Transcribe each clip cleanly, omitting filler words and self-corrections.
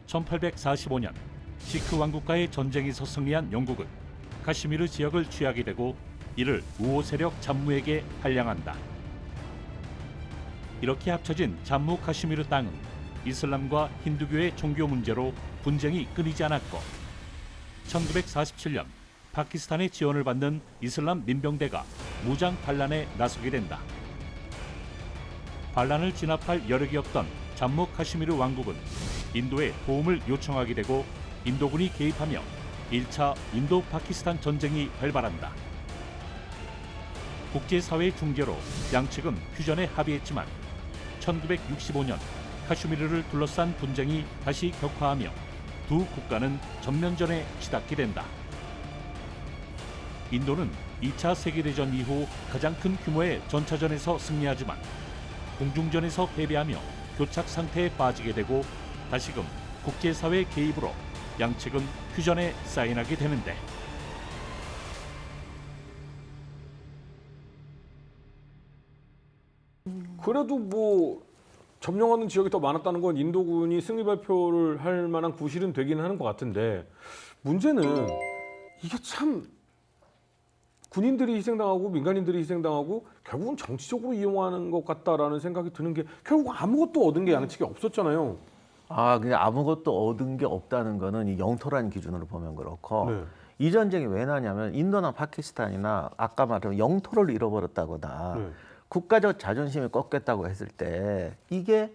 1845년 시크 왕국과의 전쟁에서 승리한 영국은 카슈미르 지역을 취하게 되고 이를 우호 세력 잠무에게 할량한다. 이렇게 합쳐진 잠무 카슈미르 땅은 이슬람과 힌두교의 종교 문제로 분쟁이 끊이지 않았고 1947년 파키스탄의 지원을 받는 이슬람 민병대가 무장 반란에 나서게 된다. 반란을 진압할 여력이 없던 잠무 카슈미르 왕국은 인도에 도움을 요청하게 되고 인도군이 개입하며 1차 인도-파키스탄 전쟁이 발발한다. 국제사회의 중재로 양측은 휴전에 합의했지만 1965년 카슈미르를 둘러싼 분쟁이 다시 격화하며 두 국가는 전면전에 치닫게 된다. 인도는 2차 세계대전 이후 가장 큰 규모의 전차전에서 승리하지만 공중전에서 패배하며 교착 상태에 빠지게 되고 다시금 국제사회 개입으로 양측은 휴전에 사인하게 되는데 그래도 뭐 점령하는 지역이 더 많았다는 건 인도군이 승리 발표를 할 만한 구실은 되기는 하는 것 같은데 문제는 이게 참 군인들이 희생당하고 민간인들이 희생당하고 결국은 정치적으로 이용하는 것 같다라는 생각이 드는 게 결국 아무것도 얻은 게 양측이 없었잖아요. 그냥 아무것도 얻은 게 없다는 거는 이 영토라는 기준으로 보면 그렇고 네. 이 전쟁이 왜 나냐면 인도나 파키스탄이나 아까 말한 영토를 잃어버렸다거나 네. 국가적 자존심이 꺾였다고 했을 때 이게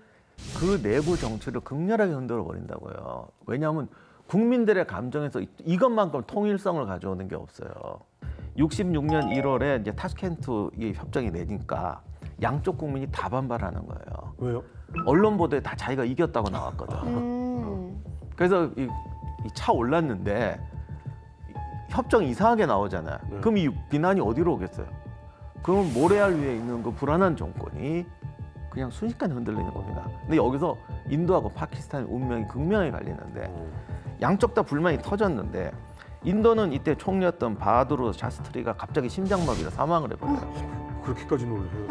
그 내부 정치를 극렬하게 흔들어 버린다고요. 왜냐하면 국민들의 감정에서 이것만큼 통일성을 가져오는 게 없어요. 66년 1월에 이제 타스켄트 이 협정이 내니까 양쪽 국민이 다 반발하는 거예요. 왜요? 언론 보도에 다 자기가 이겼다고 나왔거든. 그래서 이 차 올랐는데 협정 이상하게 나오잖아요. 네. 그럼 이 비난이 어디로 오겠어요? 그럼 모래알 위에 있는 그 불안한 정권이 그냥 순식간에 흔들리는 겁니다. 근데 여기서 인도하고 파키스탄의 운명이 극명히 갈리는데 양쪽 다 불만이 터졌는데 인도는 이때 총리였던 바하두르 샤스트리가 갑자기 심장마비로 사망을 해버려요. 그렇게까지 놀라요?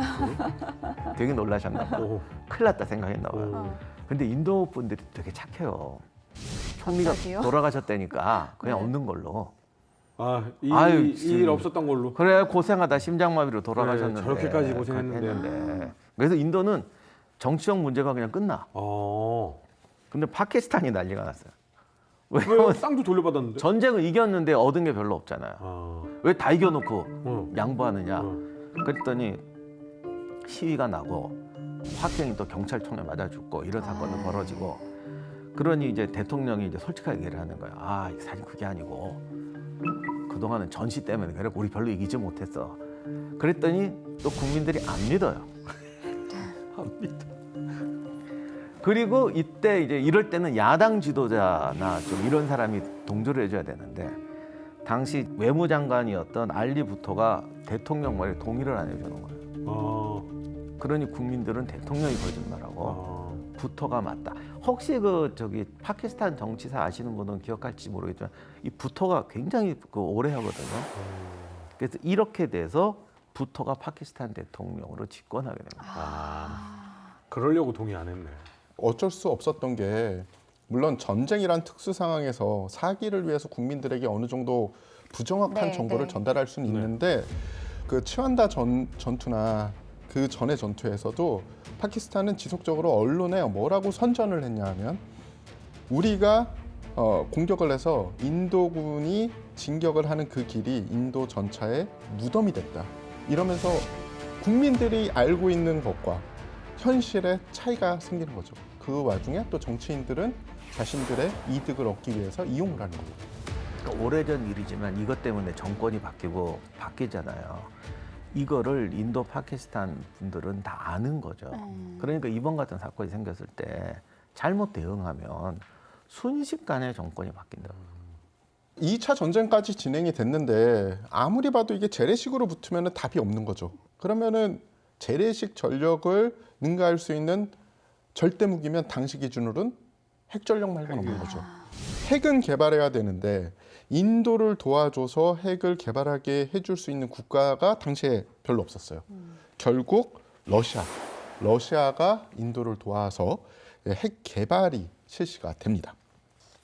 되게 놀라셨나 봐요. 큰일 났다 생각했나 봐요. 근데 인도 분들이 되게 착해요. 총리가 갑자기요? 돌아가셨다니까 그냥 네. 없는 걸로. 이 일 없었던 걸로. 그래 고생하다 심장마비로 돌아가셨는데. 그래, 저렇게까지 고생했는데. 그래서 인도는 정치적 문제가 그냥 끝나. 아. 근데 파키스탄이 난리가 났어요. 왜요? 땅도 돌려받았는데. 전쟁을 이겼는데 얻은 게 별로 없잖아요. 아. 왜 다 이겨놓고 양보하느냐. 어. 그랬더니 시위가 나고 학생이 또 경찰총에 맞아 죽고 이런 사건이 벌어지고 그러니 이제 대통령이 이제 솔직하게 얘기를 하는 거야. 사실 그게 아니고 그동안은 전시 때문에 그래 우리 별로 이기지 못했어. 그랬더니 또 국민들이 안 믿어요. 안 믿어. 그리고 이때 이제 이럴 때는 야당 지도자나 좀 이런 사람이 동조를 해줘야 되는데 당시 외무장관이었던 알리 부토가 대통령 말에 동의를 안 해주는 거예요. 그러니 국민들은 대통령이 거짓말하고 부토가 맞다. 혹시 파키스탄 정치사 아시는 분은 기억할지 모르겠지만 이 부토가 굉장히 오래 하거든요. 그래서 이렇게 돼서 부토가 파키스탄 대통령으로 집권하게 됩니다. 그러려고 동의 안 했네. 어쩔 수 없었던 게 물론 전쟁이란 특수 상황에서 사기를 위해서 국민들에게 어느 정도 부정확한 네, 정보를 네. 전달할 수는 있는데 그 치완다 전투나 그 전의 전투에서도 파키스탄은 지속적으로 언론에 뭐라고 선전을 했냐 하면 우리가 공격을 해서 인도군이 진격을 하는 그 길이 인도 전차의 무덤이 됐다. 이러면서 국민들이 알고 있는 것과 현실의 차이가 생기는 거죠. 그 와중에 또 정치인들은 자신들의 이득을 얻기 위해서 이용을 하는 거예요. 그러니까 오래전 일이지만 이것 때문에 정권이 바뀌잖아요. 이거를 인도 파키스탄 분들은 다 아는 거죠. 그러니까 이번 같은 사건이 생겼을 때 잘못 대응하면 순식간에 정권이 바뀐다. 2차 전쟁까지 진행이 됐는데 아무리 봐도 이게 재래식으로 붙으면 답이 없는 거죠. 그러면은 재래식 전력을 능가할 수 있는 절대 무기면 당시 기준으로는 핵전력 말고 없는 거죠. 핵은 개발해야 되는데 인도를 도와줘서 핵을 개발하게 해줄 수 있는 국가가 당시에 별로 없었어요. 결국 러시아가 인도를 도와서 핵 개발이 실시가 됩니다.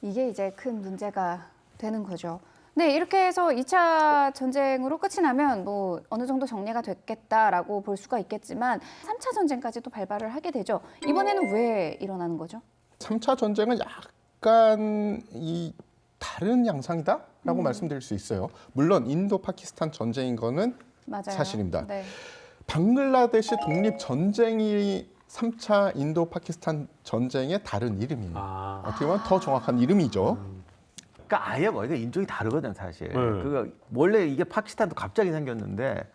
이게 이제 큰 문제가 되는 거죠. 네, 이렇게 해서 2차 전쟁으로 끝이 나면 뭐 어느 정도 정리가 됐겠다라고 볼 수가 있겠지만 3차 전쟁까지도 발발을 하게 되죠. 이번에는 왜 일어나는 거죠? 3차 전쟁은 약간 이 다른 양상이다라고 말씀드릴 수 있어요. 물론 인도 파키스탄 전쟁인 거는 맞아요. 사실입니다. 네. 방글라데시 독립 전쟁이 3차 인도 파키스탄 전쟁의 다른 이름이에요. 아. 어떻게 보면 더 정확한 이름이죠. 그러니까 아예 뭐 이게 인종이 다르거든 사실. 네. 그거 원래 이게 파키스탄도 갑자기 생겼는데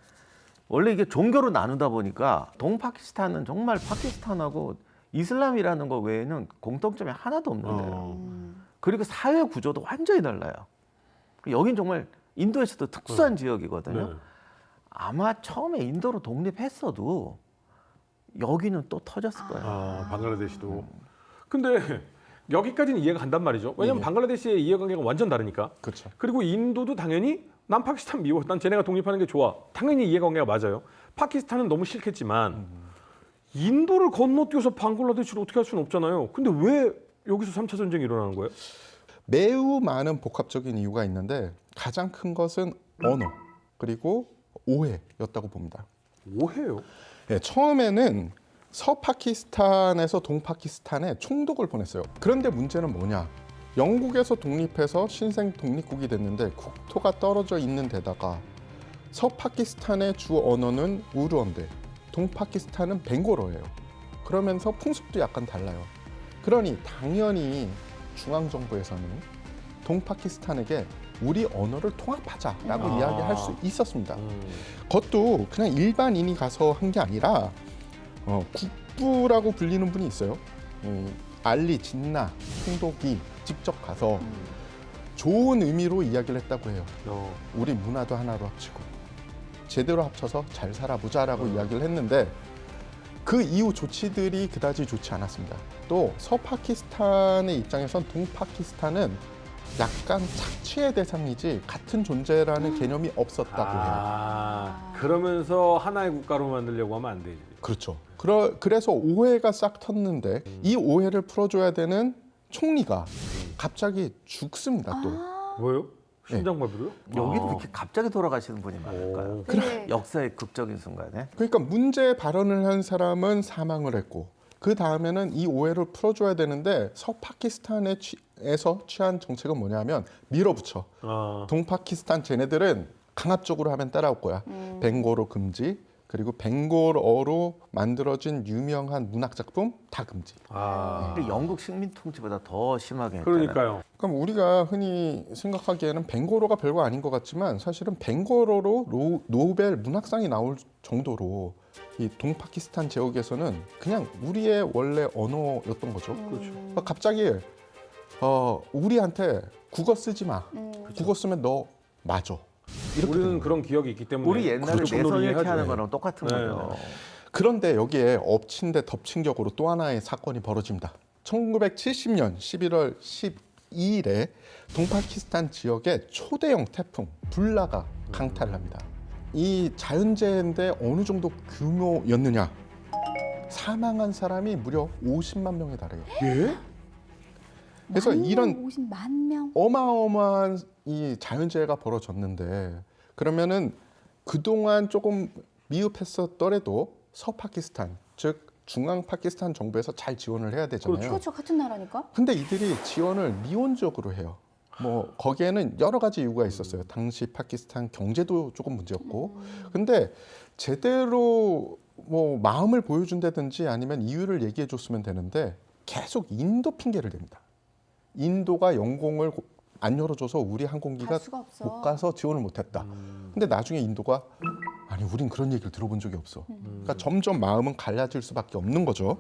원래 이게 종교로 나누다 보니까 동파키스탄은 정말 파키스탄하고 이슬람이라는 거 외에는 공통점이 하나도 없는데요. 그리고 사회 구조도 완전히 달라요. 여긴 정말 인도에서도 특수한 지역이거든요. 네. 아마 처음에 인도로 독립했어도 여기는 또 터졌을 거예요. 아, 방글라데시도. 근데 여기까지는 이해가 간단 말이죠. 왜냐면 네. 방글라데시의 이해관계가 완전 다르니까. 그렇죠. 그리고 인도도 당연히 난 파키스탄 미워. 난 쟤네가 독립하는 게 좋아. 당연히 이해관계가 맞아요. 파키스탄은 너무 싫겠지만 인도를 건너뛰어서 방글라데시를 어떻게 할 수는 없잖아요. 근데 왜 여기서 3차 전쟁이 일어나는 거예요? 매우 많은 복합적인 이유가 있는데 가장 큰 것은 언어 그리고 오해였다고 봅니다. 오해요? 네, 처음에는 서파키스탄에서 동파키스탄에 총독을 보냈어요. 그런데 문제는 뭐냐? 영국에서 독립해서 신생 독립국이 됐는데 국토가 떨어져 있는 데다가 서파키스탄의 주 언어는 우르어인데 동파키스탄은 벵고로예요. 그러면서 풍습도 약간 달라요. 그러니 당연히 중앙정부에서는 동파키스탄에게 우리 언어를 통합하자라고 이야기할 수 있었습니다. 그것도 그냥 일반인이 가서 한 게 아니라 국부라고 불리는 분이 있어요. 알리 진나 총독이 직접 가서 좋은 의미로 이야기를 했다고 해요. 우리 문화도 하나로 합치고 제대로 합쳐서 잘 살아보자라고 이야기를 했는데 그 이후 조치들이 그다지 좋지 않았습니다. 또 서파키스탄의 입장에선 동파키스탄은 약간 착취의 대상이지 같은 존재라는 개념이 없었다고 해요. 아, 그러면서 하나의 국가로 만들려고 하면 안 되지. 그렇죠. 그래서 오해가 싹 텄는데 이 오해를 풀어줘야 되는 총리가 갑자기 죽습니다. 또 뭐요? 심장마비로요? 여기도 이렇게 갑자기 돌아가시는 분이 많을까요? 네. 역사의 극적인 순간에. 그러니까 문제 발언을 한 사람은 사망을 했고 그 다음에는 이 오해를 풀어줘야 되는데 서파키스탄에서 취한 정책은 뭐냐면 밀어붙여. 아, 동파키스탄 쟤네들은 강압적으로 하면 따라올 거야. 벵고로 금지. 그리고 벵골어로 만들어진 유명한 문학 작품 다 금지. 아. 근데 영국 식민 통치보다 더 심하게 했잖아요. 그러니까요. 그럼 우리가 흔히 생각하기에는 벵고로가 별거 아닌 것 같지만 사실은 벵고로로 노벨 문학상이 나올 정도로 이 동파키스탄 지역에서는 그냥 우리의 원래 언어였던 거죠. 그러니까 갑자기 우리한테 국어 쓰지 마. 국어 쓰면 너 맞아. 이렇게 우리는 되는 그런 기억이 있기 때문에 우리 옛날에 그쪽 내선 분노를 이렇게 이해하죠. 하는 거랑 똑같은 네. 거죠. 그런데 여기에 엎친 데 덮친 격으로 또 하나의 사건이 벌어집니다. 1970년 11월 12일에 동파키스탄 지역에 초대형 태풍 불라가 강타를 합니다. 이 자연재해인데 어느 정도 규모였느냐? 사망한 사람이 무려 50만 명에 달해요. 예? 그래서 이런 50만 명. 어마어마한 이 자연재해가 벌어졌는데 그러면은 그동안 조금 미흡했었더라도 서파키스탄 즉 중앙 파키스탄 정부에서 잘 지원을 해야 되잖아요. 그렇죠, 같은 나라니까. 근데 이들이 지원을 미온적으로 해요. 뭐 거기에는 여러 가지 이유가 있었어요. 당시 파키스탄 경제도 조금 문제였고. 근데 제대로 뭐 마음을 보여준다든지 아니면 이유를 얘기해 줬으면 되는데 계속 인도 핑계를 댑니다. 인도가 영공을 안 열어줘서 우리 항공기가 갈 수가 없어. 못 가서 지원을 못했다. 근데 나중에 인도가 아니 우린 그런 얘기를 들어본 적이 없어. 그러니까 점점 마음은 갈라질 수밖에 없는 거죠.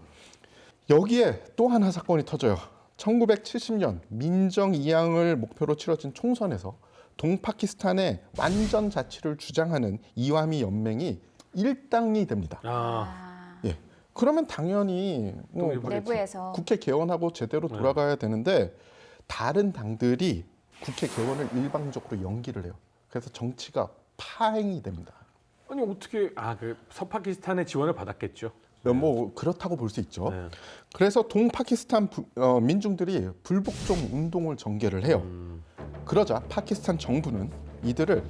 여기에 또 하나 사건이 터져요. 1970년 민정 이양을 목표로 치러진 총선에서 동파키스탄의 완전 자치를 주장하는 이와미 연맹이 일당이 됩니다. 아, 예. 그러면 당연히 뭐 내부에서. 국회 개원하고 제대로 돌아가야 되는데 다른 당들이 국회 개원을 일방적으로 연기를 해요. 그래서 정치가 파행이 됩니다. 아니 어떻게 그 서파키스탄의 지원을 받았겠죠. 뭐 그렇다고 볼 수 있죠. 네. 그래서 동파키스탄 민중들이 불복종 운동을 전개를 해요. 그러자 파키스탄 정부는 이들을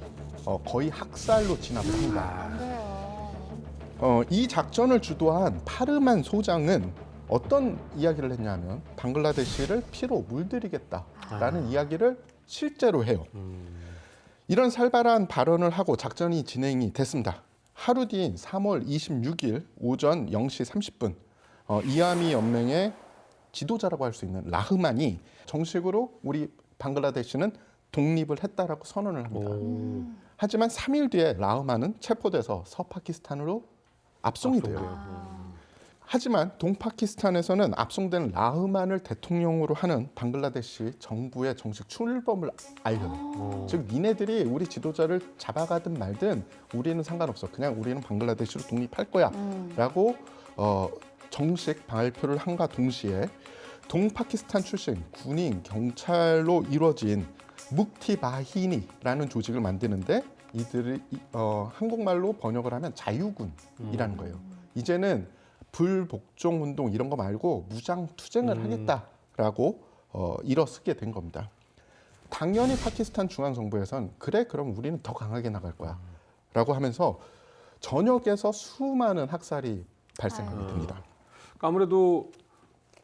거의 학살로 진압을 합니다. 안 돼요. 이 작전을 주도한 파르만 소장은 어떤 이야기를 했냐면 방글라데시를 피로 물들이겠다라는 이야기를 실제로 해요. 이런 살벌한 발언을 하고 작전이 진행이 됐습니다. 하루 뒤인 3월 26일 오전 0시 30분 이아미 연맹의 지도자라고 할 수 있는 라흐만이 정식으로 우리 방글라데시는 독립을 했다라고 선언을 합니다. 하지만 3일 뒤에 라흐만은 체포돼서 서파키스탄으로 압송이 돼요. 하지만 동파키스탄에서는 압송된 라흐만을 대통령으로 하는 방글라데시 정부의 정식 출범을 알려요. 즉 니네들이 우리 지도자를 잡아가든 말든 우리는 상관없어. 그냥 우리는 방글라데시로 독립할 거야. 라고 정식 발표를 한과 동시에 동파키스탄 출신 군인, 경찰로 이루어진 묵티바히니라는 조직을 만드는데 이들이 한국말로 번역을 하면 자유군이라는 거예요. 이제는 불복종 운동 이런 거 말고 무장 투쟁을 하겠다라고 일어서게 된 겁니다. 당연히 파키스탄 중앙정부에선 그래 그럼 우리는 더 강하게 나갈 거야 라고 하면서 전역에서 수많은 학살이 발생하게 됩니다. 그러니까 아무래도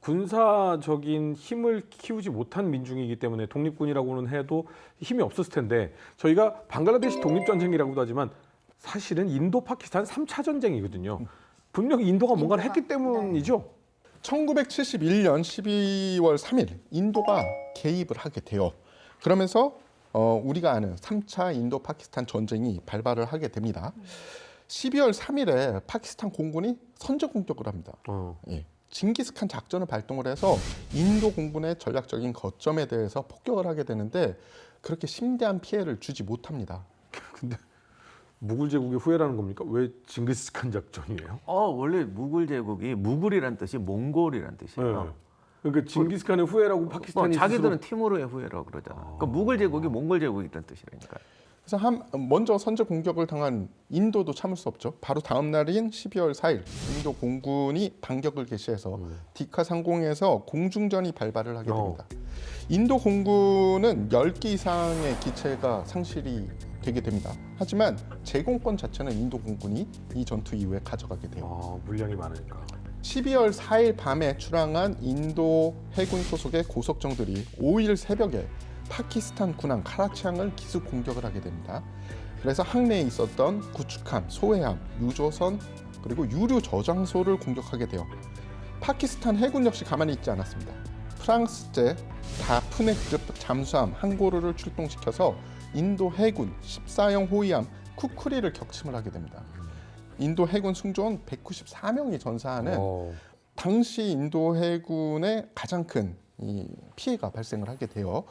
군사적인 힘을 키우지 못한 민중이기 때문에 독립군이라고는 해도 힘이 없었을 텐데 저희가 방글라데시 독립전쟁이라고도 하지만 사실은 인도 파키스탄 3차 전쟁이거든요. 분명히 인도가 뭔가를 했기 때문이죠. 1971년 12월 3일 인도가 개입을 하게 돼요. 그러면서 우리가 아는 3차 인도 파키스탄 전쟁이 발발을 하게 됩니다. 12월 3일에 파키스탄 공군이 선제 공격을 합니다. 예. 징기스칸 작전을 발동을 해서 인도 공군의 전략적인 거점에 대해서 폭격을 하게 되는데 그렇게 심대한 피해를 주지 못합니다. 근데 무굴 제국의 후예라는 겁니까? 왜 징기스칸 작전이에요? 원래 무굴 제국이 무굴이란 뜻이 몽골이란 뜻이에요. 네. 그러니까 징기스칸의 후예라고 파키스탄이 자기들은 티모르의 후예라고 그러잖아. 그러니까 무굴 제국이 몽골 제국이란 뜻이라니까. 그래서 먼저 선제 공격을 당한 인도도 참을 수 없죠. 바로 다음 날인 12월 4일 인도 공군이 반격을 개시해서 디카 상공에서 공중전이 발발을 하게 됩니다. 인도 공군은 10개 이상의 기체가 상실이 되게 됩니다. 하지만 제공권 자체는 인도 공군이 이 전투 이후에 가져가게 돼요. 물량이 많으니까. 12월 4일 밤에 출항한 인도 해군 소속의 고속정들이 5일 새벽에 파키스탄 군함 카라치항을 기습 공격을 하게 됩니다. 그래서 항내에 있었던 구축함, 소해함, 유조선 그리고 유류 저장소를 공격하게 돼요. 파키스탄 해군 역시 가만히 있지 않았습니다. 프랑스제 다프네급 잠수함 한 고르를 출동시켜서 인도 해군 14형 호위함 쿠크리를 격침을 하게 됩니다. 인도 해군 승조원 194명이 전사하는 당시 인도 해군의 가장 큰 피해가 발생을 하게 돼요.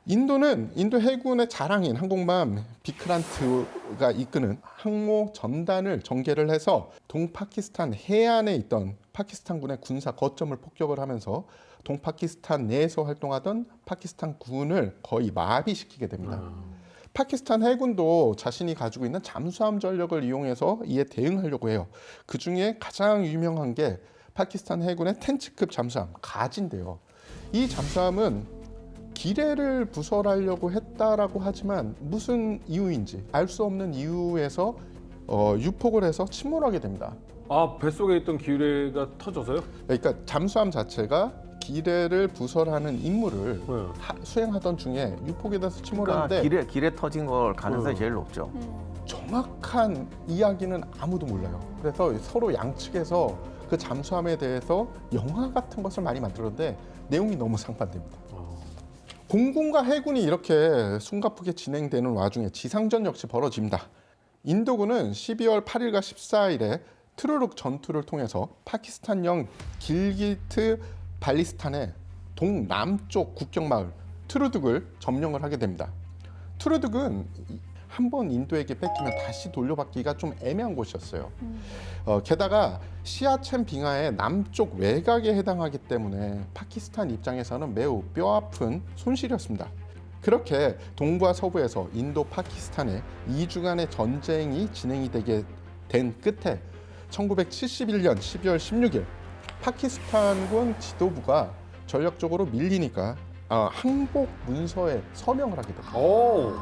인도 해군의 자랑인 항공모함 비크란트가 이끄는 항모 전단을 전개를 해서 동파키스탄 해안에 있던 파키스탄군의 군사 거점을 폭격을 하면서 동파키스탄 내에서 활동하던 파키스탄 군을 거의 마비시키게 됩니다. 파키스탄 해군도 자신이 가지고 있는 잠수함 전력을 이용해서 이에 대응하려고 해요. 그 중에 가장 유명한 게 파키스탄 해군의 텐츠급 잠수함 가지인데요. 이 잠수함은 기뢰를 부설하려고 했다라고 하지만 무슨 이유인지 알 수 없는 이유에서 유폭을 해서 침몰하게 됩니다. 뱃속에 있던 기뢰가 터져서요? 그러니까 잠수함 자체가 기뢰를 부설하는 임무를 수행하던 중에 유폭에 대해서 침몰하는데 그러니까 기뢰 터진 걸 가능성이 제일 높죠. 정확한 이야기는 아무도 몰라요. 그래서 서로 양측에서 그 잠수함에 대해서 영화 같은 것을 많이 만들었는데 내용이 너무 상반됩니다. 공군과 해군이 이렇게 숨가쁘게 진행되는 와중에 지상전 역시 벌어집니다. 인도군은 12월 8일과 14일에 트루룩 전투를 통해서 파키스탄령 길기트 발리스탄의 동남쪽 국경마을 트루둑을 점령을 하게 됩니다. 트루둑은 한번 인도에게 뺏기면 다시 돌려받기가 좀 애매한 곳이었어요. 게다가 시아첸 빙하의 남쪽 외곽에 해당하기 때문에 파키스탄 입장에서는 매우 뼈아픈 손실이었습니다. 그렇게 동부와 서부에서 인도 파키스탄의 2주간의 전쟁이 진행이 되게 된 끝에 1971년 12월 16일 파키스탄군 지도부가 전략적으로 밀리니까 항복 문서에 서명을 하게 됩니다. 오.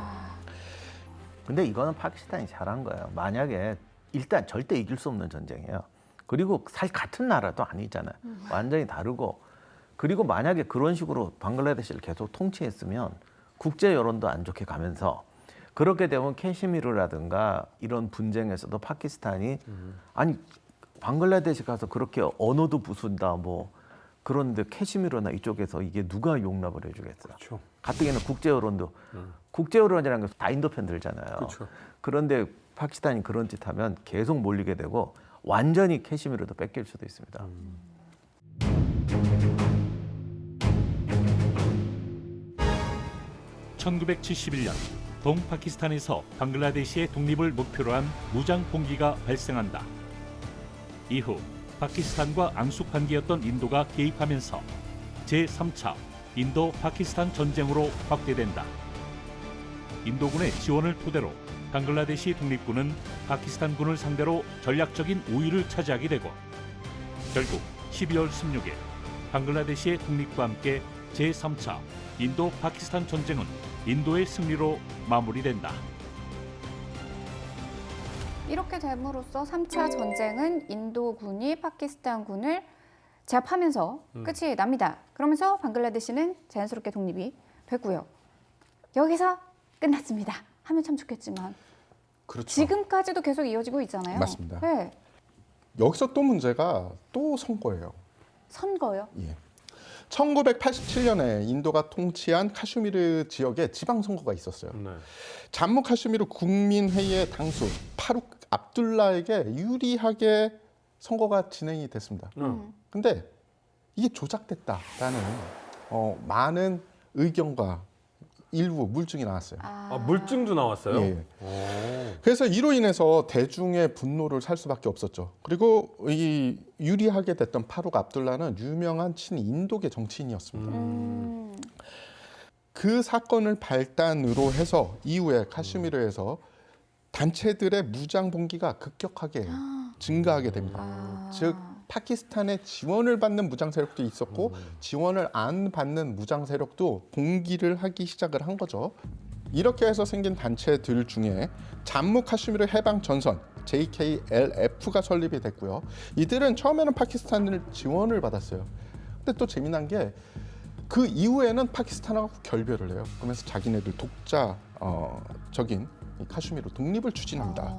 근데 이거는 파키스탄이 잘한 거예요. 만약에 일단 절대 이길 수 없는 전쟁이에요. 그리고 같은 나라도 아니잖아요. 완전히 다르고 그리고 만약에 그런 식으로 방글라데시를 계속 통치했으면 국제 여론도 안 좋게 가면서 그렇게 되면 캐시미르라든가 이런 분쟁에서도 파키스탄이 아니 방글라데시 가서 그렇게 언어도 부순다 뭐 그런데 캐시미르나 이쪽에서 이게 누가 용납을 해주겠어요. 그렇죠. 가뜩이나 국제 여론도 국제 여론이라는 게 다 인도 편들잖아요. 그렇죠. 그런데 파키스탄이 그런 짓 하면 계속 몰리게 되고 완전히 캐시미르도 뺏길 수도 있습니다. 1971년 동파키스탄에서 방글라데시의 독립을 목표로 한 무장 봉기가 발생한다. 이후 파키스탄과 앙숙 관계였던 인도가 개입하면서 제3차 인도-파키스탄 전쟁으로 확대된다. 인도군의 지원을 토대로 방글라데시 독립군은 파키스탄군을 상대로 전략적인 우위를 차지하게 되고 결국 12월 16일 방글라데시의 독립과 함께 제3차 인도-파키스탄 전쟁은 인도의 승리로 마무리된다. 이렇게 됨으로써 3차 전쟁은 인도군이 파키스탄군을 제압하면서 끝이 납니다. 그러면서 방글라데시는 자연스럽게 독립이 되고요. 여기서 끝났습니다. 하면 참 좋겠지만 그렇죠. 지금까지도 계속 이어지고 있잖아요. 맞습니다. 네. 여기서 또 문제가 또 선거예요. 선거요? 예. 1987년에 인도가 통치한 카슈미르 지역에 지방선거가 있었어요. 네. 잠무 카슈미르 국민회의의 당수 파룩 압둘라에게 유리하게 선거가 진행이 됐습니다. 근데 이게 조작됐다라는 많은 의견과 일부 물증이 나왔어요. 아, 물증도 나왔어요? 예. 오. 그래서 이로 인해서 대중의 분노를 살 수밖에 없었죠. 그리고 이 유리하게 됐던 파룩 압둘라는 유명한 친인도계 정치인이었습니다. 그 사건을 발단으로 해서 이후에 카슈미르에서 단체들의 무장 봉기가 급격하게 증가하게 됩니다. 즉 파키스탄의 지원을 받는 무장 세력도 있었고 지원을 안 받는 무장 세력도 봉기를 하기 시작을 한 거죠. 이렇게 해서 생긴 단체들 중에 잠무 카슈미르 해방 전선 JKLF가 설립이 됐고요. 이들은 처음에는 파키스탄을 지원을 받았어요. 근데 또 재미난 게 그 이후에는 파키스탄하고 결별을 해요. 그러면서 자기네들 독자적인 카슈미르 독립을 추진합니다.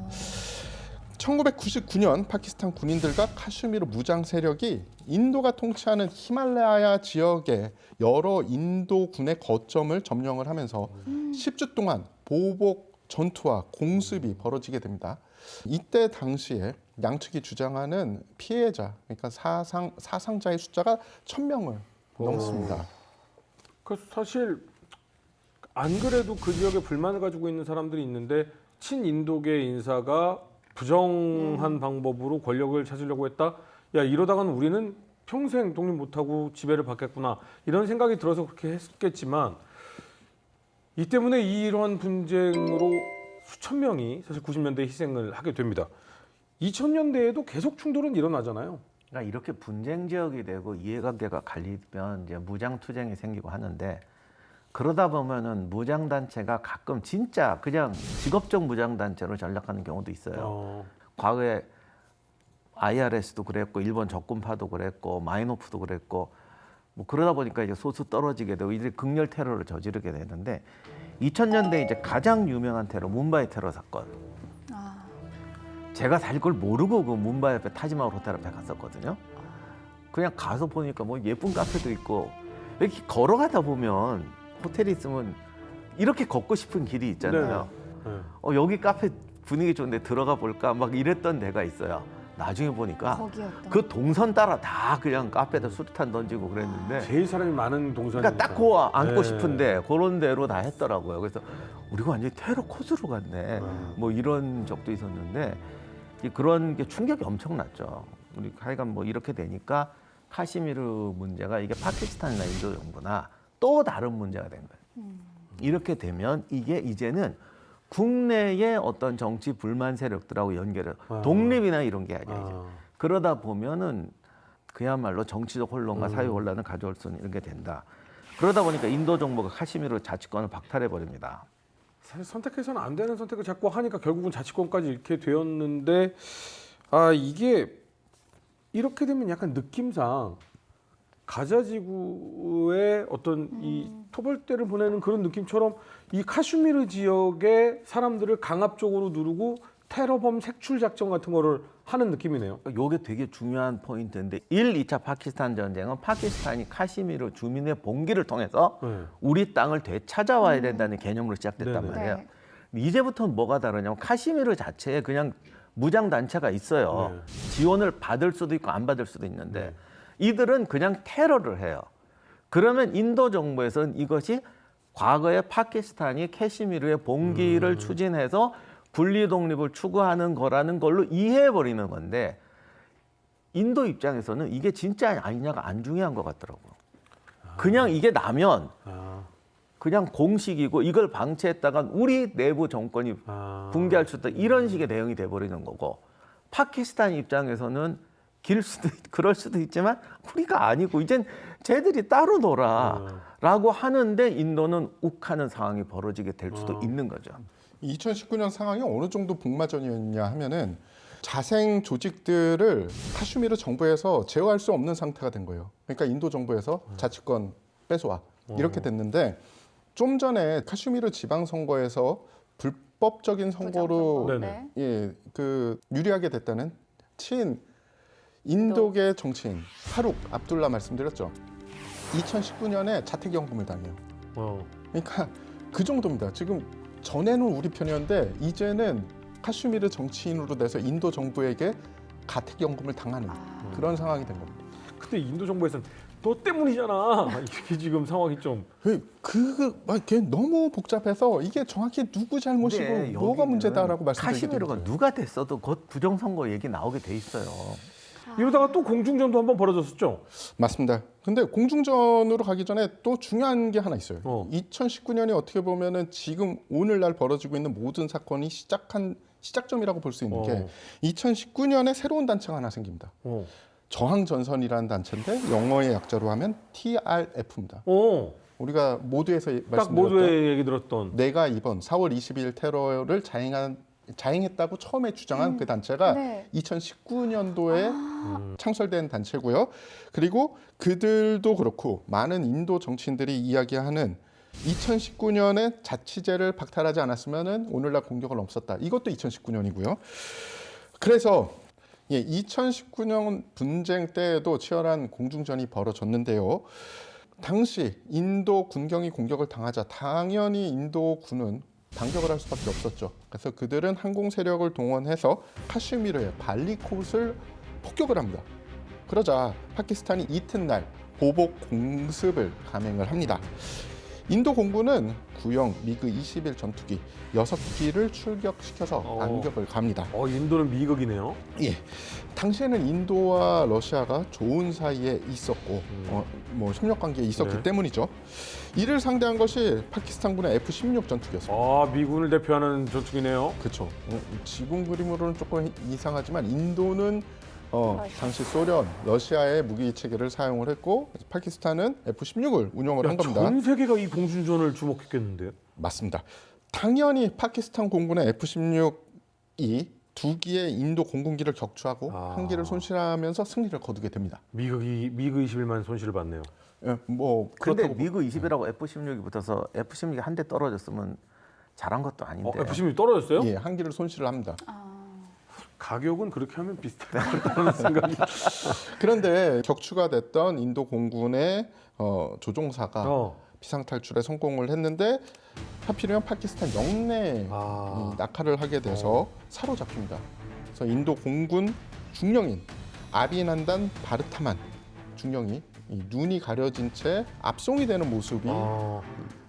1999년 파키스탄 군인들과 카슈미르 무장 세력이 인도가 통치하는 히말라야 지역의 여러 인도 군의 거점을 점령을 하면서 10주 동안 보복 전투와 공습이 벌어지게 됩니다. 이때 당시에 양측이 주장하는 피해자, 그러니까 사상자의 숫자가 1000명을 넘습니다. 그 사실 안 그래도 그 지역에 불만을 가지고 있는 사람들이 있는데 친인도계 인사가 부정한 방법으로 권력을 찾으려고 했다. 야, 이러다가는 우리는 평생 독립 못하고 지배를 받겠구나. 이런 생각이 들어서 그렇게 했겠지만 이 때문에 이러한 분쟁으로 수천 명이 사실 90년대에 희생을 하게 됩니다. 2000년대에도 계속 충돌은 일어나잖아요. 그러니까 이렇게 분쟁 지역이 되고 이해관계가 갈리면 이제 무장 투쟁이 생기고 하는데 그러다 보면은 무장 단체가 가끔 진짜 그냥 직업적 무장 단체로 전락하는 경우도 있어요. 과거에 IRS도 그랬고 일본 적군파도 그랬고 마이노프도 그랬고 뭐 그러다 보니까 이제 소수 떨어지게 되고 이들이 극렬 테러를 저지르게 되는데 2000년대 이제 가장 유명한 테러 문바이 테러 사건. 제가 사실 그걸 모르고 그 문바이 앞에 타지마할 호텔 앞에 갔었거든요. 그냥 가서 보니까 뭐 예쁜 카페도 있고 이렇게 걸어가다 보면 호텔이 있으면 이렇게 걷고 싶은 길이 있잖아요. 네. 여기 카페 분위기 좋은데 들어가 볼까 막 이랬던 데가 있어요. 나중에 보니까 거기였다. 그 동선 따라 다 그냥 카페에다 수류탄 던지고 그랬는데 제일 사람이 많은 동선이니까. 그러니까 딱 그 앉고 네. 싶은데 그런 데로 다 했더라고요. 그래서 우리가 완전히 테러 코스로 갔네. 뭐 이런 적도 있었는데 그런 게 충격이 엄청났죠. 우리 하여간 뭐 이렇게 되니까 카시미르 문제가 이게 파키스탄이나 인도 정부나 또 다른 문제가 된 거예요. 이렇게 되면 이게 이제는 국내의 어떤 정치 불만 세력들하고 연결을 독립이나 이런 게 아니에요. 그러다 보면은 그야말로 정치적 혼란과 사회 혼란을 가져올 수 있는 게 된다. 그러다 보니까 인도 정부가 카시미르 자치권을 박탈해 버립니다. 사실 선택해서는 안 되는 선택을 자꾸 하니까 결국은 자치권까지 이렇게 되었는데 이게 이렇게 되면 약간 느낌상 가자지구의 어떤 이 토벌대를 보내는 그런 느낌처럼 이 카슈미르 지역의 사람들을 강압적으로 누르고 테러범 색출 작전 같은 거를 하는 느낌이네요. 요게 되게 중요한 포인트인데 1, 2차 파키스탄 전쟁은 파키스탄이 카시미르 주민의 봉기를 통해서 우리 땅을 되찾아와야 된다는 개념으로 시작됐단 네네. 말이에요. 이제부터는 뭐가 다르냐면 카시미르 자체에 그냥 무장 단체가 있어요. 지원을 받을 수도 있고 안 받을 수도 있는데 이들은 그냥 테러를 해요. 그러면 인도 정부에서는 이것이 과거에 파키스탄이 카시미르의 봉기를 추진해서 분리 독립을 추구하는 거라는 걸로 이해해 버리는 건데 인도 입장에서는 이게 진짜 아니냐가 안 중요한 것 같더라고요. 그냥 이게 나면 그냥 공식이고 이걸 방치했다간 우리 내부 정권이 붕괴할 수 있다 이런 식의 내용이 돼 버리는 거고 파키스탄 입장에서는 그럴 수도 있지만 우리가 아니고 이젠 쟤들이 따로 놀아라고 하는데 인도는 욱하는 상황이 벌어지게 될 수도 있는 거죠. 2019년 상황이 어느 정도 복마전이었냐 하면은 자생 조직들을 카슈미르 정부에서 제어할 수 없는 상태가 된 거예요. 그러니까 인도 정부에서 자치권 뺏어와 이렇게 됐는데 좀 전에 카슈미르 지방선거에서 불법적인 선거로 네. 유리하게 됐다는 친 인도계 정치인 파룩 압둘라 말씀드렸죠. 2019년에 자택연금을 당해요. 그러니까 그 정도입니다. 지금 전에는 우리 편이었는데 이제는 카슈미르 정치인으로 돼서 인도 정부에게 가택연금을 당하는 그런 상황이 된 겁니다. 근데 인도 정부에서는 너 때문이잖아. 이게 지금 상황이 좀 이게 너무 복잡해서 이게 정확히 누구 잘못이고 뭐가 문제다라고 말씀드리기 카시미르가 힘들어요. 누가 됐어도 곧 부정선거 얘기 나오게 돼 있어요. 이러다가 또 공중전도 한번 벌어졌었죠. 맞습니다. 근데 공중전으로 가기 전에 또 중요한 게 하나 있어요. 2019년이 어떻게 보면은 지금 오늘날 벌어지고 있는 모든 사건이 시작점이라고 볼 수 있는 게 2019년에 새로운 단체가 하나 생깁니다. 저항전선이라는 단체인데 영어의 약자로 하면 TRF입니다. 우리가 모두에서 딱 말씀드렸던 모두의 얘기 들었던 내가 이번 4월 22일 테러를 자행했다고 처음에 주장한 그 단체가 네. 2019년도에 창설된 단체고요. 그리고 그들도 그렇고 많은 인도 정치인들이 이야기하는 2019년에 자치제를 박탈하지 않았으면 오늘날 공격은 없었다. 이것도 2019년이고요. 그래서 2019년 분쟁 때에도 치열한 공중전이 벌어졌는데요. 당시 인도 군경이 공격을 당하자 당연히 인도 군은 반격을 할 수밖에 없었죠. 그래서 그들은 항공 세력을 동원해서 카슈미르의 발리콧을 폭격을 합니다. 그러자 파키스탄이 이튿날 보복 공습을 감행을 합니다. 인도 공군은 구형 미그 21 전투기 6기를 출격시켜서 반격을 갑니다. 인도는 미국이네요. 예, 당시에는 인도와 러시아가 좋은 사이에 있었고 협력 관계에 있었기 네. 때문이죠. 이를 상대한 것이 파키스탄군의 F-16 전투기였습니다. 미군을 대표하는 전투기네요. 그렇죠. 지금 그림으로는 조금 이상하지만 인도는 당시 소련, 러시아의 무기 체계를 사용을 했고 파키스탄은 F-16을 운영을 한 겁니다. 전 세계가 이 공중전을 주목했겠는데요. 맞습니다. 당연히 파키스탄 공군의 F-16이 2기의 인도 공군기를 격추하고 1기를 손실하면서 승리를 거두게 됩니다. 미그 21만 손실을 봤네요. 예, 뭐 근데 그렇다고 미그 20이라고 F-16이 붙어서 F-16이 한 대 떨어졌으면 잘한 것도 아닌데. F-16이 떨어졌어요? 예, 1기를 손실을 합니다. 가격은 그렇게 하면 비슷할 것 같다는 생각이. 그런데 격추가 됐던 인도 공군의 조종사가 비상탈출에 성공을 했는데 하필이면 파키스탄 영내에 낙하를 하게 돼서 사로잡힙니다. 그래서 인도 공군 중령인 아비난단 바르타만 중령이 이 눈이 가려진 채 압송이 되는 모습이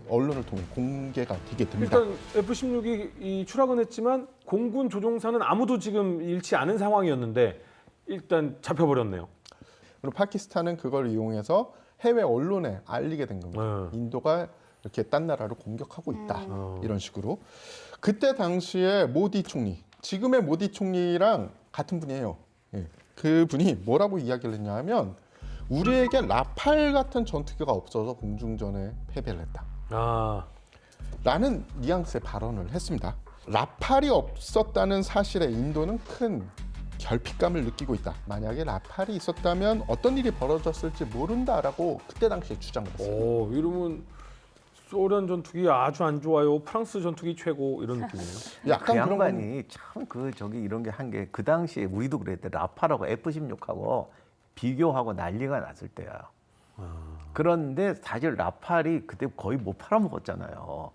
언론을 통해 공개가 되게 됩니다. 일단 F-16이 추락은 했지만 공군 조종사는 아무도 지금 잃지 않은 상황이었는데 일단 잡혀버렸네요. 그리고 파키스탄은 그걸 이용해서 해외 언론에 알리게 된 겁니다. 인도가 이렇게 딴 나라를 공격하고 있다. 이런 식으로. 그때 당시에 모디 총리, 지금의 모디 총리랑 같은 분이에요. 예. 그분이 뭐라고 이야기를 했냐 하면 우리에게 라팔 같은 전투기가 없어서 공중전에 패배를 했다. 아, 라는 뉘앙스의 발언을 했습니다. 라팔이 없었다는 사실에 인도는 큰 결핍감을 느끼고 있다. 만약에 라팔이 있었다면 어떤 일이 벌어졌을지 모른다라고 그때 당시에 주장을 했어요. 이러면 소련 전투기 아주 안 좋아요. 프랑스 전투기 최고 이런 느낌이네요. 약간 그 그런 건 양반이 참 그 저기 이런 게 한 게 그 당시에 우리도 그랬대. 라팔하고 F-16하고 비교하고 난리가 났을 때야. 그런데 사실 라팔이 그때 거의 못 팔아먹었잖아요.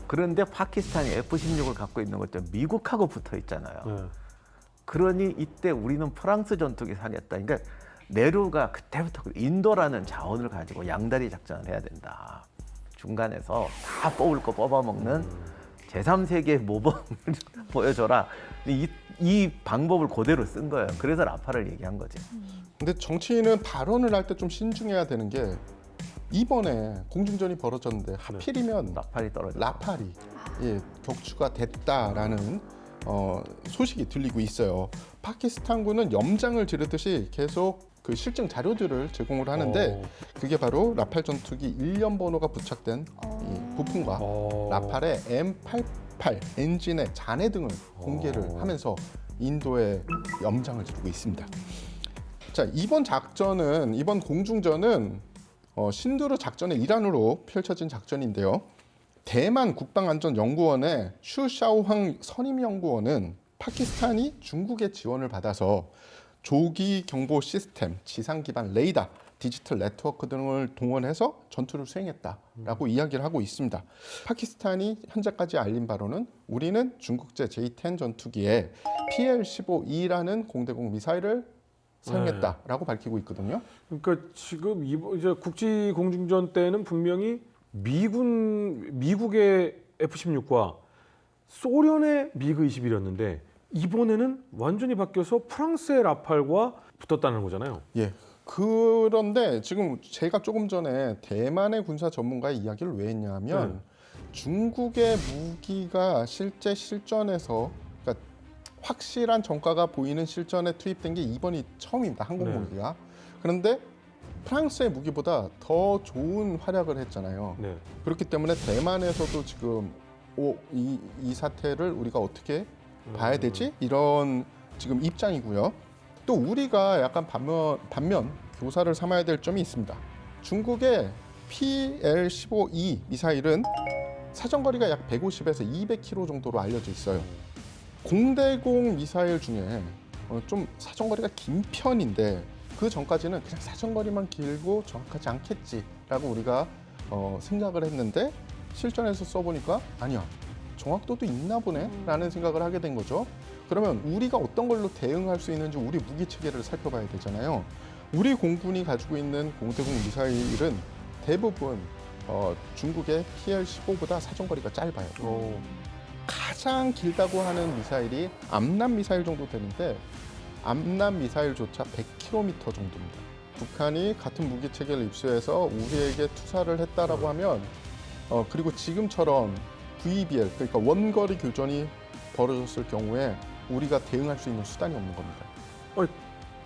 그런데 파키스탄이 F-16을 갖고 있는 것도 미국하고 붙어 있잖아요. 네. 그러니 이때 우리는 프랑스 전투기 사겠다. 그러니까 네루가 그때부터 인도라는 자원을 가지고 양다리 작전을 해야 된다. 중간에서 다 뽑을 거 뽑아먹는 제3세계 모범을 보여줘라. 이 방법을 그대로 쓴 거예요. 그래서 라팔을 얘기한 거지. 근데 정치인은 발언을 할 때 좀 신중해야 되는 게 이번에 공중전이 벌어졌는데 하필이면 라팔이 떨어져. 라팔이 격추가 됐다라는 소식이 들리고 있어요. 파키스탄군은 염장을 지르듯이 계속 그 실증 자료들을 제공을 하는데 그게 바로 라팔 전투기 1년 번호가 부착된 이 부품과 라팔의 M88 엔진의 잔해 등을 공개를 하면서 인도에 염장을 지르고 있습니다. 자, 이번 공중전은 신두르 작전의 일환으로 펼쳐진 작전인데요. 대만 국방안전연구원의 슈샤오항 선임연구원은 파키스탄이 중국의 지원을 받아서 조기 경보 시스템, 지상 기반 레이더, 디지털 네트워크 등을 동원해서 전투를 수행했다라고 이야기를 하고 있습니다. 파키스탄이 현재까지 알린 바로는 우리는 중국제 J-10 전투기에 PL-15E라는 공대공 미사일을 사용했다라고 밝히고 있거든요. 그러니까 지금 이제 국지 공중전 때는 분명히 미국의 F-16과 소련의 미그 21이었는데 이번에는 완전히 바뀌어서 프랑스의 라팔과 붙었다는 거잖아요. 예. 그런데 지금 제가 조금 전에 대만의 군사 전문가의 이야기를 왜 했냐면 중국의 무기가 실제 실전에서 그러니까 확실한 전과가 보이는 실전에 투입된 게 이번이 처음입니다. 한국 무기가. 그런데 프랑스의 무기보다 더 좋은 활약을 했잖아요. 네. 그렇기 때문에 대만에서도 지금 이 사태를 우리가 어떻게 봐야 되지? 이런 지금 입장이고요. 또 우리가 약간 반면 교사를 삼아야 될 점이 있습니다. 중국의 PL-15E 미사일은 사정거리가 약 150에서 200km 정도로 알려져 있어요. 공대공 미사일 중에 좀 사정거리가 긴 편인데 그 전까지는 그냥 사정거리만 길고 정확하지 않겠지라고 우리가 생각을 했는데 실전에서 써보니까 아니야, 정확도도 있나 보네라는 생각을 하게 된 거죠. 그러면 우리가 어떤 걸로 대응할 수 있는지 우리 무기 체계를 살펴봐야 되잖아요. 우리 공군이 가지고 있는 공대공 미사일은 대부분 중국의 PL-15보다 사정거리가 짧아요. 가장 길다고 하는 미사일이 암람 미사일 정도 되는데 암람 미사일조차 100km 정도입니다. 북한이 같은 무기 체계를 입수해서 우리에게 투사를 했다라고 하면 그리고 지금처럼 VBL 그러니까 원거리 교전이 벌어졌을 경우에 우리가 대응할 수 있는 수단이 없는 겁니다.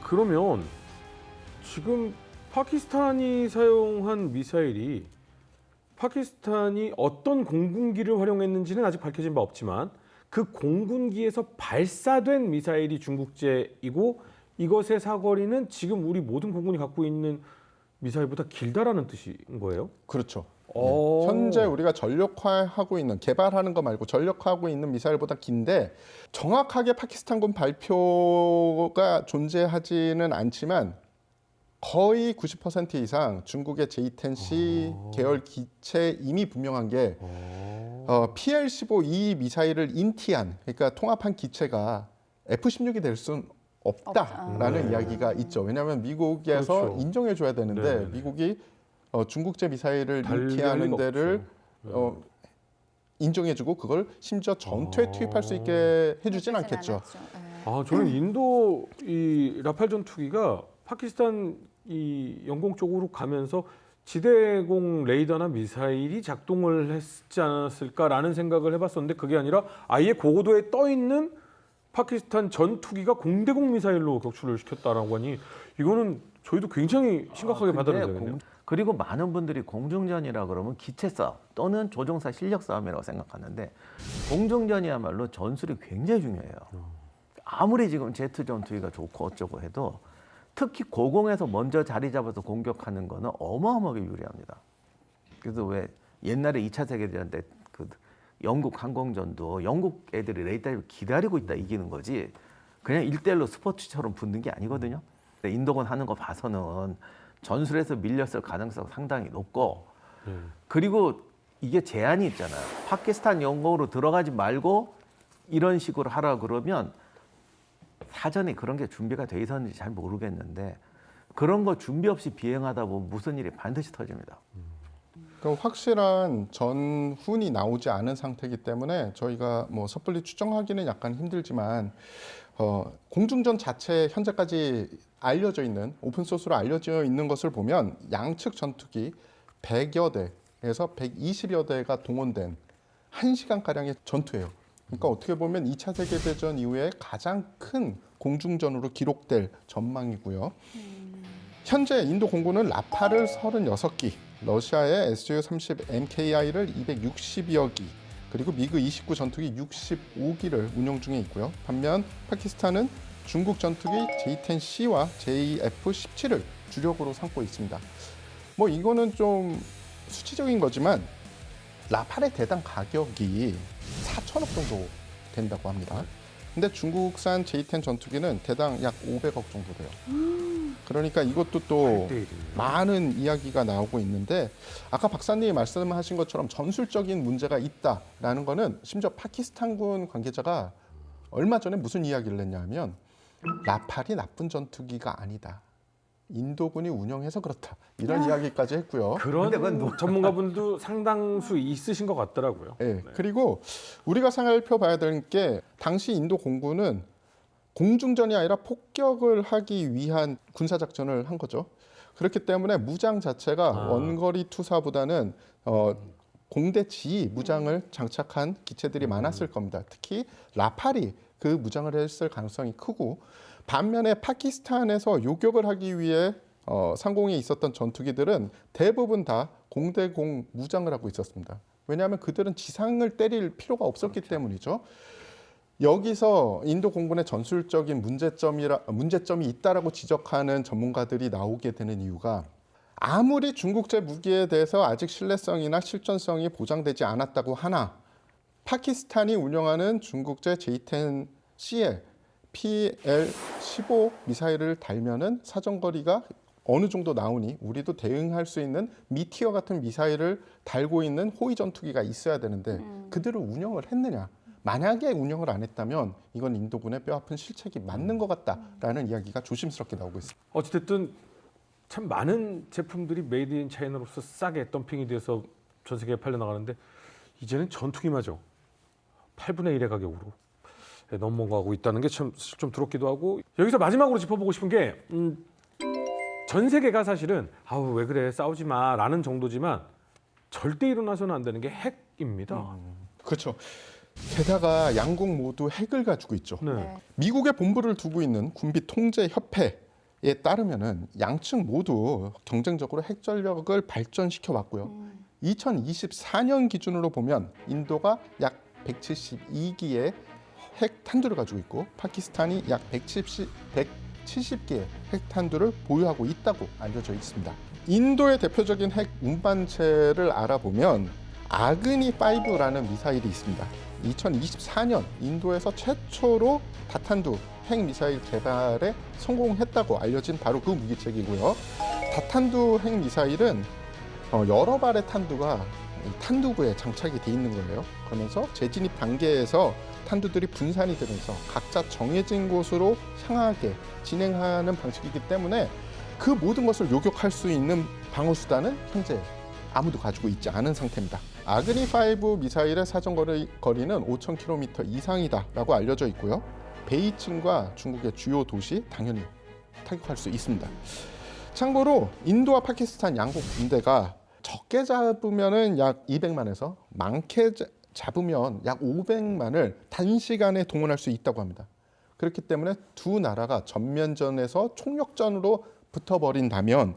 그러면 지금 파키스탄이 사용한 미사일이 파키스탄이 어떤 공군기를 활용했는지는 아직 밝혀진 바 없지만 그 공군기에서 발사된 미사일이 중국제이고 이것의 사거리는 지금 우리 모든 공군이 갖고 있는 미사일보다 길다라는 뜻인 거예요? 그렇죠. 현재 우리가 전력화하고 있는 개발하는 거 말고 전력화하고 있는 미사일보다 긴데 정확하게 파키스탄군 발표가 존재하지는 않지만 거의 90% 이상 중국의 J-10C 계열 기체 이미 분명한 게 PL-15E 미사일을 인티한 그러니까 통합한 기체가 F-16이 될 수는 없다라는 이야기가 있죠. 왜냐하면 미국에서 그렇죠. 인정해줘야 되는데 네네네. 미국이 중국제 미사일을 달릴 인티하는 리가 데를 인정해주고 그걸 심지어 전투에 투입할 수 있게 해주진 않겠죠. 저는 인도 이 라팔 전투기가 파키스탄 이 영공 쪽으로 가면서 지대공 레이더나 미사일이 작동을 했지 않았을까라는 생각을 해봤었는데 그게 아니라 아예 고고도에 떠 있는 파키스탄 전투기가 공대공 미사일로 격추를 시켰다라고 하니 이거는 저희도 굉장히 심각하게 받아들여야 되겠네요. 그리고 많은 분들이 공중전이라 그러면 기체 싸움 또는 조종사 실력 싸움이라고 생각하는데 공중전이야말로 전술이 굉장히 중요해요. 아무리 지금 제트 전투기가 좋고 어쩌고 해도 특히 고공에서 먼저 자리 잡아서 공격하는 거는 어마어마하게 유리합니다. 그래서 왜 옛날에 2차 세계대전 때 그 영국 항공전도 영국 애들이 레이더를 기다리고 있다 이기는 거지 그냥 1대1로 스포츠처럼 붙는 게 아니거든요. 인도군 하는 거 봐서는 전술에서 밀렸을 가능성 상당히 높고 그리고 이게 제한이 있잖아요. 파키스탄 영공으로 들어가지 말고 이런 식으로 하라 그러면 사전에 그런 게 준비가 돼 있었는지 잘 모르겠는데 그런 거 준비 없이 비행하다 보면 무슨 일이 반드시 터집니다. 그러니까 확실한 전훈이 나오지 않은 상태이기 때문에 저희가 뭐 섣불리 추정하기는 약간 힘들지만 공중전 자체 현재까지 알려져 있는 오픈소스로 알려져 있는 것을 보면 양측 전투기 100여 대에서 120여 대가 동원된 1시간가량의 전투예요. 그러니까 어떻게 보면 2차 세계대전 이후에 가장 큰 공중전으로 기록될 전망이고요. 현재 인도 공군은 라파를 36기, 러시아의 Su-30 MKI를 260여 기, 그리고 미그 29 전투기 65기를 운용 중에 있고요. 반면 파키스탄은 중국 전투기 J-10C와 JF-17을 주력으로 삼고 있습니다. 뭐 이거는 좀 수치적인 거지만 라팔의 대당 가격이 4천억 정도 된다고 합니다. 근데 중국산 J-10 전투기는 대당 약 500억 정도 돼요. 그러니까 이것도 또 많은 이야기가 나오고 있는데 아까 박사님이 말씀하신 것처럼 전술적인 문제가 있다라는 거는 심지어 파키스탄군 관계자가 얼마 전에 무슨 이야기를 했냐면 라팔이 나쁜 전투기가 아니다. 인도군이 운영해서 그렇다. 이런 이야기까지 했고요. 그런 전문가분도 상당수 있으신 것 같더라고요. 네. 그리고 우리가 살펴봐야 되는 게 당시 인도 공군은 공중전이 아니라 폭격을 하기 위한 군사작전을 한 거죠. 그렇기 때문에 무장 자체가 원거리 투사보다는 공대 지휘 무장을 장착한 기체들이 많았을 겁니다. 특히 라팔이 그 무장을 했을 가능성이 크고 반면에 파키스탄에서 요격을 하기 위해 상공에 있었던 전투기들은 대부분 다 공대공 무장을 하고 있었습니다. 왜냐하면 그들은 지상을 때릴 필요가 없었기 때문이죠. 여기서 인도 공군의 전술적인 문제점이 있다라고 지적하는 전문가들이 나오게 되는 이유가 아무리 중국제 무기에 대해서 아직 신뢰성이나 실전성이 보장되지 않았다고 하나 파키스탄이 운영하는 중국제 J-10C에 PL-15 미사일을 달면은 사정거리가 어느 정도 나오니 우리도 대응할 수 있는 미티어 같은 미사일을 달고 있는 호위 전투기가 있어야 되는데 그들을 운영을 했느냐. 만약에 운영을 안 했다면 이건 인도군의 뼈아픈 실책이 맞는 것 같다라는 이야기가 조심스럽게 나오고 있습니다. 어찌됐든 참 많은 제품들이 메이드 인 차이나로서 싸게 덤핑이 돼서 전 세계에 팔려나가는데 이제는 전투기마저 8분의 1의 가격으로 넘어가고 있다는 게 참 좀 두렵기도 하고 여기서 마지막으로 짚어보고 싶은 게 전 세계가 사실은 아우 왜 그래 싸우지 마라는 정도지만 절대 일어나서는 안 되는 게 핵입니다. 그렇죠. 게다가 양국 모두 핵을 가지고 있죠. 네. 미국에 본부를 두고 있는 군비 통제 협회에 따르면은 양측 모두 경쟁적으로 핵 전력을 발전시켜 왔고요. 2024년 기준으로 보면 인도가 약 172기의 핵 탄두를 가지고 있고 파키스탄이 약 170개의 핵 탄두를 보유하고 있다고 알려져 있습니다. 인도의 대표적인 핵 운반체를 알아보면 아그니5라는 미사일이 있습니다. 2024년 인도에서 최초로 다탄두 핵 미사일 개발에 성공했다고 알려진 바로 그 무기체계이고요. 다탄두 핵 미사일은 여러 발의 탄두가 탄두구에 장착이 돼 있는 거예요. 그러면서 재진입 단계에서 탄두들이 분산이 되면서 각자 정해진 곳으로 향하게 진행하는 방식이기 때문에 그 모든 것을 요격할 수 있는 방어 수단은 현재 아무도 가지고 있지 않은 상태입니다. 아그니5 미사일의 사정거리는 5,000km 이상이다라고 알려져 있고요. 베이징과 중국의 주요 도시 당연히 타격할 수 있습니다. 참고로 인도와 파키스탄 양국 군대가 적게 잡으면은 약 200만에서 많게 잡으면 약 500만을 단시간에 동원할 수 있다고 합니다. 그렇기 때문에 두 나라가 전면전에서 총력전으로 붙어버린다면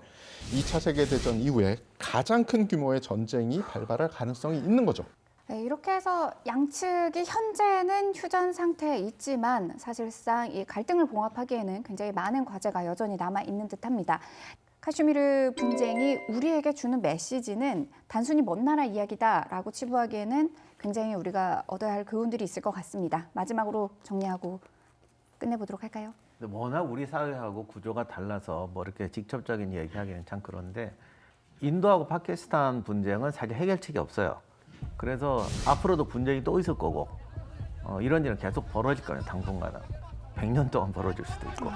2차 세계대전 이후에 가장 큰 규모의 전쟁이 발발할 가능성이 있는 거죠. 네, 이렇게 해서 양측이 현재는 휴전 상태에 있지만 사실상 이 갈등을 봉합하기에는 굉장히 많은 과제가 여전히 남아 있는 듯합니다. 카슈미르 분쟁이 우리에게 주는 메시지는 단순히 먼 나라 이야기다라고 치부하기에는 굉장히 우리가 얻어야 할 교훈들이 있을 것 같습니다. 마지막으로 정리하고 끝내보도록 할까요? 근데 워낙 우리 사회하고 구조가 달라서 뭐 이렇게 직접적인 얘기하기는 참 그런데 인도하고 파키스탄 분쟁은 사실 해결책이 없어요. 그래서 앞으로도 분쟁이 또 있을 거고 이런 일은 계속 벌어질 거예요. 당분간은 100년 동안 벌어질 수도 있고.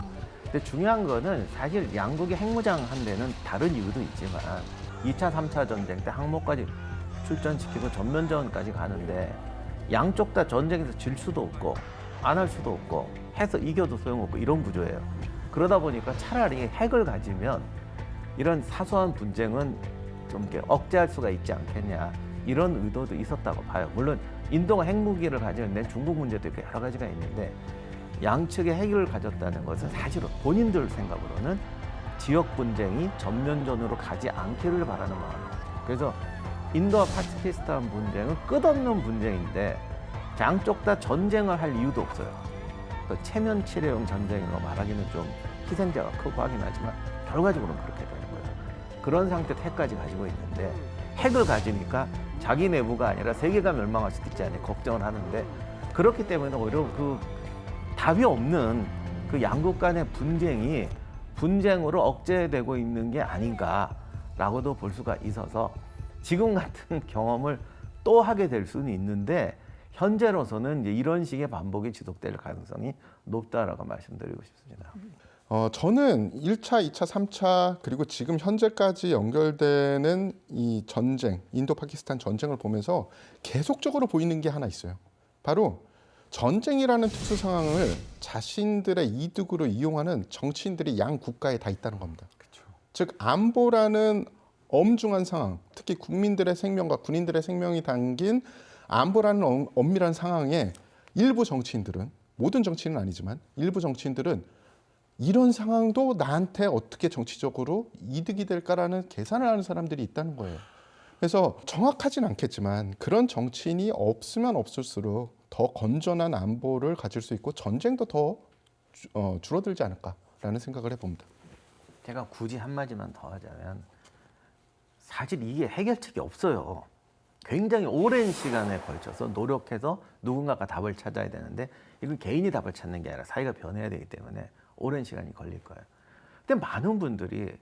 근데 중요한 거는 사실 양국의 핵무장 한 데는 다른 이유도 있지만 2차, 3차 전쟁 때 항모까지 출전시키고 전면전까지 가는데 양쪽 다 전쟁에서 질 수도 없고 안 할 수도 없고 해서 이겨도 소용없고 이런 구조예요. 그러다 보니까 차라리 핵을 가지면 이런 사소한 분쟁은 좀 이렇게 억제할 수가 있지 않겠냐 이런 의도도 있었다고 봐요. 물론 인도가 핵무기를 가지는데 중국 문제도 있고 여러 가지가 있는데 양측의 핵을 가졌다는 것은 사실은 본인들 생각으로는 지역 분쟁이 전면전으로 가지 않기를 바라는 마음이에요. 그래서 인도와 파키스탄 분쟁은 끝없는 분쟁인데 양쪽 다 전쟁을 할 이유도 없어요. 체면 치레용 전쟁이라고 말하기는 좀 희생자가 크고 하긴 하지만 결과적으로는 그렇게 되는 거예요. 그런 상태에서 핵까지 가지고 있는데 핵을 가지니까 자기 내부가 아니라 세계가 멸망할 수도 있지 않냐 걱정을 하는데 그렇기 때문에 오히려 그 답이 없는 그 양국 간의 분쟁이 분쟁으로 억제되고 있는 게 아닌가라고도 볼 수가 있어서 지금 같은 경험을 또 하게 될 수는 있는데 현재로서는 이제 이런 식의 반복이 지속될 가능성이 높다라고 말씀드리고 싶습니다. 저는 1차, 2차, 3차 그리고 지금 현재까지 연결되는 이 전쟁, 인도 파키스탄 전쟁을 보면서 계속적으로 보이는 게 하나 있어요. 바로 전쟁이라는 특수 상황을 자신들의 이득으로 이용하는 정치인들이 양 국가에 다 있다는 겁니다. 그렇죠. 즉 안보라는 엄중한 상황, 특히 국민들의 생명과 군인들의 생명이 담긴 안보라는 엄밀한 상황에 일부 정치인들은, 모든 정치인은 아니지만 일부 정치인들은 이런 상황도 나한테 어떻게 정치적으로 이득이 될까라는 계산을 하는 사람들이 있다는 거예요. 그래서 정확하진 않겠지만 그런 정치인이 없으면 없을수록 더 건전한 안보를 가질 수 있고 전쟁도 더 줄어들지 않을까라는 생각을 해봅니다. 제가 굳이 한마디만 더 하자면 사실 이게 해결책이 없어요. 굉장히 오랜 시간에 걸쳐서 노력해서 누군가가 답을 찾아야 되는데 이건 개인이 답을 찾는 게 아니라 사회가 변해야 되기 때문에 오랜 시간이 걸릴 거예요. 근데 많은 분들이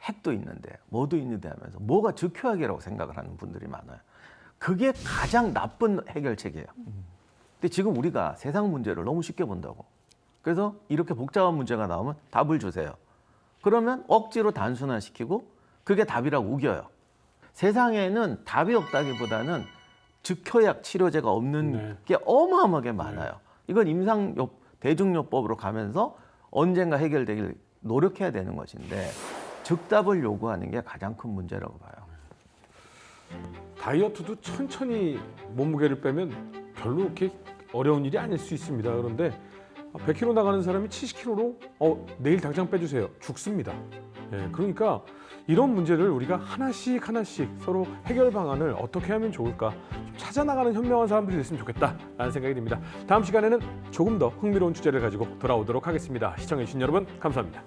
핵도 있는데 뭐도 있는데 하면서 뭐가 즉효약이라고 생각을 하는 분들이 많아요. 그게 가장 나쁜 해결책이에요. 근데 지금 우리가 세상 문제를 너무 쉽게 본다고. 그래서 이렇게 복잡한 문제가 나오면 답을 주세요. 그러면 억지로 단순화시키고 그게 답이라고 우겨요. 세상에는 답이 없다기보다는 즉효약 치료제가 없는 게 어마어마하게 많아요. 이건 대중요법으로 가면서 언젠가 해결되길 노력해야 되는 것인데 즉답을 요구하는 게 가장 큰 문제라고 봐요. 다이어트도 천천히 몸무게를 빼면 별로 그렇게 어려운 일이 아닐 수 있습니다. 그런데 100kg 나가는 사람이 70kg로 내일 당장 빼주세요. 죽습니다. 예, 그러니까 이런 문제를 우리가 하나씩 서로 해결 방안을 어떻게 하면 좋을까 좀 찾아나가는 현명한 사람들이 됐으면 좋겠다라는 생각이 듭니다. 다음 시간에는 조금 더 흥미로운 주제를 가지고 돌아오도록 하겠습니다. 시청해주신 여러분 감사합니다.